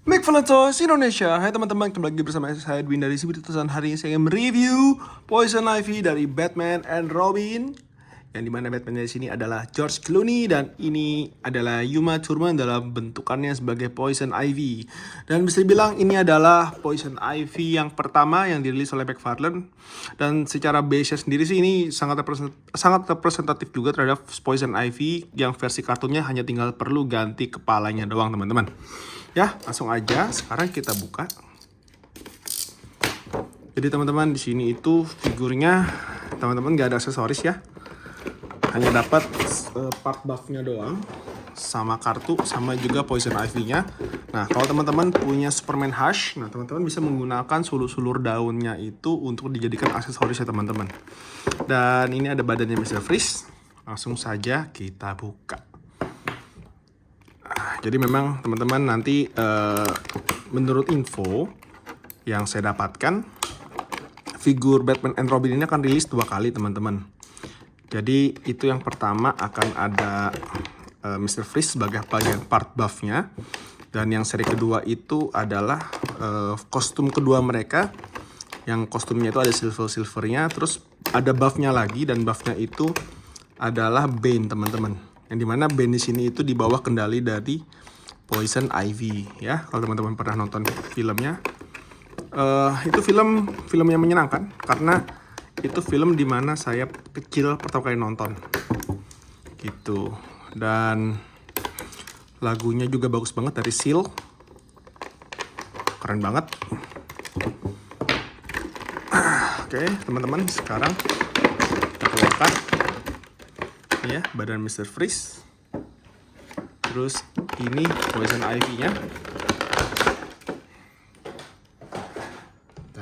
McFarlane Toys Indonesia. Hai teman-teman, kembali lagi bersama saya Edwin dari Sibirutusan. Hari ini saya ingin mereview Poison Ivy dari Batman and Robin. Yang dimana Batman di sini adalah George Clooney dan ini adalah Uma Thurman dalam bentukannya sebagai Poison Ivy. Dan bisa dibilang ini adalah Poison Ivy yang pertama yang dirilis oleh McFarlane. Dan secara base sendiri sih ini sangat representatif juga terhadap Poison Ivy yang versi kartunnya hanya tinggal perlu ganti kepalanya doang teman-teman. Ya, langsung aja. Sekarang kita buka. Jadi teman-teman di sini itu figurnya teman-teman nggak ada aksesoris ya. Hanya dapat part buff-nya doang, sama kartu, sama juga Poison Ivy-nya. Nah, kalau teman-teman punya Superman Hush, nah teman-teman bisa menggunakan sulur-sulur daunnya itu untuk dijadikan aksesoris ya teman-teman. Dan ini ada badannya Mr. Freeze. Langsung saja kita buka. Jadi memang teman-teman nanti menurut info yang saya dapatkan, figur Batman and Robin ini akan rilis 2 kali teman-teman. Jadi itu yang pertama akan ada Mr. Freeze sebagai bagian part buff-nya. Dan yang seri kedua itu adalah kostum kedua mereka. Yang kostumnya itu ada silver-silvernya, terus ada buff-nya lagi, dan buff-nya itu adalah Bane teman-teman. Yang dimana Bane di sini itu di bawah kendali dari Poison Ivy ya. Kalau teman-teman pernah nonton filmnya, itu film yang menyenangkan karena itu film dimana saya kecil pertama kali nonton gitu. Dan lagunya juga bagus banget dari Seal, keren banget. Oke teman-teman, sekarang kita keluarkan ya badan Mr. Freeze. Terus ini Poison Ivy-nya.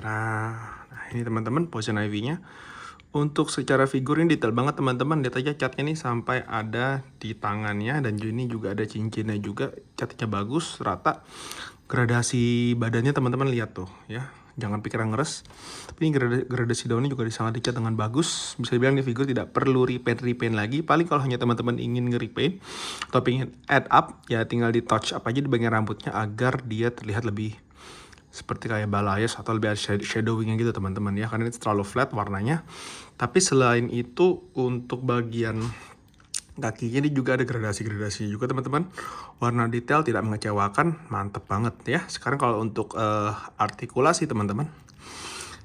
Nah, ini teman-teman Poison Ivy-nya. Untuk secara figur ini detail banget teman-teman. Lihat aja catnya nih sampai ada di tangannya, dan ini juga ada cincinnya juga. Catnya bagus, rata. Gradasi badannya teman-teman lihat tuh ya. Jangan pikir ngeres. Tapi ini gradasi daunnya juga sangat dicat dengan bagus. Bisa dibilang di figur tidak perlu repaint lagi. Paling kalau hanya teman-teman ingin nge-repaint atau ingin add up, ya tinggal di touch up aja di bagian rambutnya agar dia terlihat lebih seperti kayak balayage atau lebih shadowingnya gitu teman-teman ya. Karena ini terlalu flat warnanya. Tapi selain itu untuk bagian kakinya ini juga ada gradasi juga teman-teman. Warna detail tidak mengecewakan, mantep banget ya. Sekarang kalau untuk artikulasi teman-teman,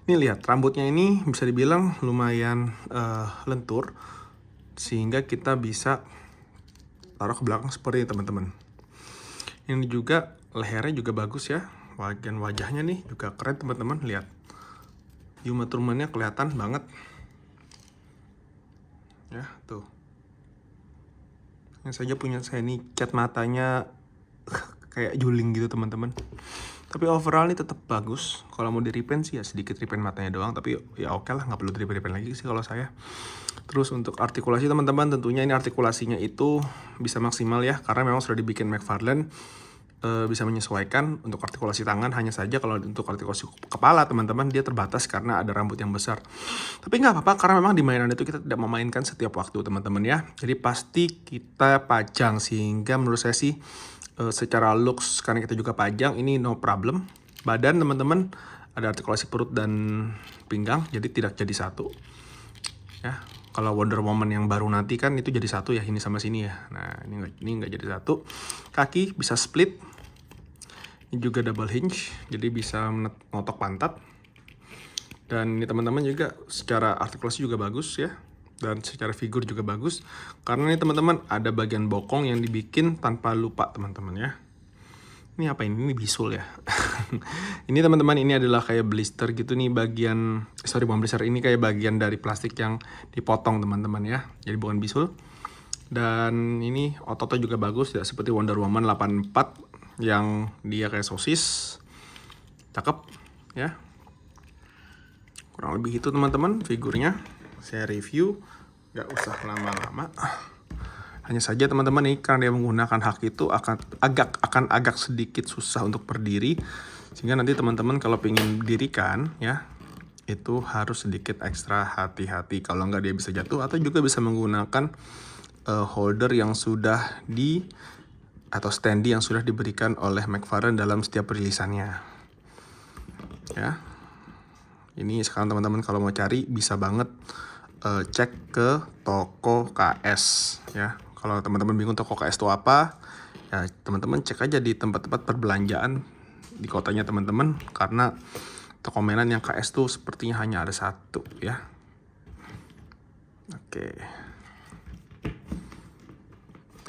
ini lihat rambutnya ini bisa dibilang lumayan lentur, sehingga kita bisa taruh ke belakang seperti ini teman-teman. Ini juga lehernya juga bagus ya. Bagian wajahnya nih juga keren teman-teman, lihat. Uma Thurman-nya kelihatan banget. Ya, tuh. Yang saja punya saya ini cat matanya kayak juling gitu teman-teman. Tapi overall ini tetap bagus. Kalau mau di repaint sih ya sedikit repaint matanya doang, tapi ya oke lah, nggak perlu di repaint lagi sih kalau saya. Terus untuk artikulasi teman-teman, tentunya ini artikulasinya itu bisa maksimal ya, karena memang sudah dibikin McFarlane. Bisa menyesuaikan untuk artikulasi tangan. Hanya saja kalau untuk artikulasi kepala teman-teman dia terbatas karena ada rambut yang besar. Tapi nggak apa-apa karena memang di mainan itu kita tidak memainkan setiap waktu teman-teman ya. Jadi pasti kita pajang, sehingga menurut saya sih secara looks karena kita juga pajang ini no problem. Badan teman-teman ada artikulasi perut dan pinggang, jadi tidak jadi satu ya. Kalau Wonder Woman yang baru nanti kan itu jadi satu ya, ini sama sini ya. Nah ini nggak jadi satu. Kaki bisa split. Ini juga double hinge, jadi bisa ngotok pantat. Dan ini teman-teman juga secara artikulasi juga bagus ya. Dan secara figur juga bagus. Karena ini teman-teman ada bagian bokong yang dibikin tanpa lupa teman-teman ya. Ini apa ini? Ini bisul ya. Ini teman-teman ini adalah kayak blister gitu nih bagian, bukan blister, ini kayak bagian dari plastik yang dipotong teman-teman ya. Jadi bukan bisul. Dan ini ototnya juga bagus, tidak seperti Wonder Woman 84 yang dia kayak sosis. Cakep ya. Kurang lebih itu teman-teman figurnya. Saya review, nggak usah lama-lama. Hanya saja teman-teman ini karena dia menggunakan hak itu akan agak sedikit susah untuk berdiri, sehingga nanti teman-teman kalau pengen dirikan ya itu harus sedikit ekstra hati-hati. Kalau nggak dia bisa jatuh, atau juga bisa menggunakan holder yang sudah atau standee yang sudah diberikan oleh McFarlane dalam setiap rilisannya. Ya, ini sekarang teman-teman kalau mau cari bisa banget cek ke toko KS ya. Kalau teman-teman bingung toko KS itu apa, ya teman-teman cek aja di tempat-tempat perbelanjaan di kotanya teman-teman, karena toko mainan yang KS tuh sepertinya hanya ada satu ya. Oke,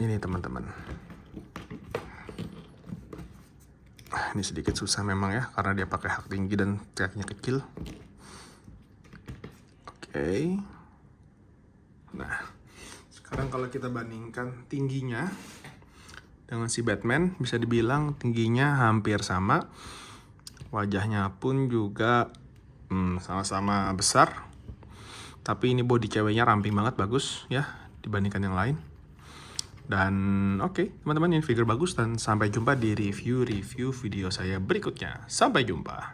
ini teman-teman. Ini sedikit susah memang ya, karena dia pakai hak tinggi dan kakinya kecil. Oke. Nah, sekarang kalau kita bandingkan tingginya dengan si Batman, bisa dibilang tingginya hampir sama. Wajahnya pun juga sama-sama besar. Tapi ini body ceweknya ramping banget, bagus ya dibandingkan yang lain. Dan oke, teman-teman, ini figure bagus dan sampai jumpa di review video saya berikutnya. Sampai jumpa.